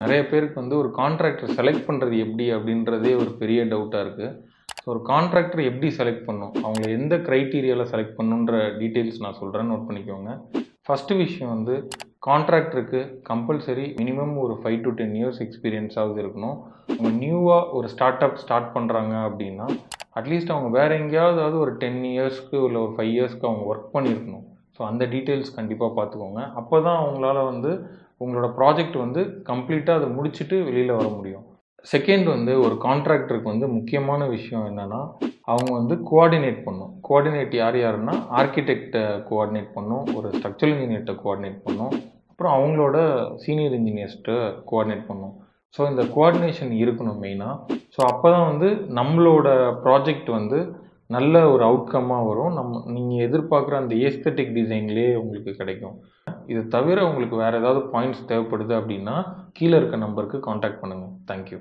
நிறைய பேருக்கு வந்து ஒரு கான்ட்ராக்டர் செலக்ட் பண்ணுறது எப்படி அப்படின்றதே ஒரு பெரிய டவுட்டாக இருக்குது. ஸோ ஒரு கான்ட்ராக்டர் எப்படி செலக்ட் பண்ணணும், அவங்கள எந்த க்ரைட்டீரியாவில் செலக்ட் பண்ணணுன்ற டீட்டெயில்ஸ் நான் சொல்கிறேன், நோட் பண்ணிக்கோங்க. ஃபஸ்ட்டு விஷயம் வந்து கான்ட்ராக்டருக்கு கம்பல்சரி மினிமம் ஒரு 5 to 10 இயர்ஸ் எக்ஸ்பீரியன்ஸாவது இருக்கணும். அவங்க நியூவாக ஒரு ஸ்டார்ட் பண்ணுறாங்க அப்படின்னா அட்லீஸ்ட் அவங்க வேறு எங்கேயாவது ஒரு 10 இயர்ஸ்க்கு இல்லை ஒரு 5 இயர்ஸ்க்கு அவங்க ஒர்க் பண்ணியிருக்கணும். ஸோ அந்த டீட்டெயில்ஸ் கண்டிப்பாக பார்த்துக்கோங்க. அப்போ தான் அவங்களால வந்து உங்களோட ப்ராஜெக்ட் வந்து கம்ப்ளீட்டாக அதை முடிச்சுட்டு வெளியில் வர முடியும். செகண்ட் வந்து ஒரு கான்ட்ராக்டருக்கு வந்து முக்கியமான விஷயம் என்னென்னா, அவங்க வந்து கோஆர்டினேட் பண்ணணும். கோஆர்டினேட் யாருன்னா ஆர்கிடெக்டை கோஆர்டினேட் பண்ணணும், ஒரு ஸ்ட்ரக்சரல் இன்ஜினியர்கிட்ட கோஆர்டினேட் பண்ணணும், அப்புறம் அவங்களோட சீனியர் இன்ஜினியர்ஸ்கிட்ட கோஆர்டினேட் பண்ணணும். ஸோ இந்த கோஆர்டினேஷன் இருக்கணும் மெயினாக. ஸோ அப்போ தான் வந்து நம்மளோட ப்ராஜெக்ட் வந்து நல்ல ஒரு அவுட்கம்மாக வரும். நீங்கள் எதிர்பார்க்குற அந்த ஏஸ்தட்டிக் டிசைன்லேயே உங்களுக்கு கிடைக்கும். இது தவிர உங்களுக்கு வேறு ஏதாவது பாயிண்ட்ஸ் தேவைப்படுது அப்படின்னா கீழே இருக்க நம்பருக்கு காண்டாக்ட் பண்ணுங்கள். தேங்க்யூ.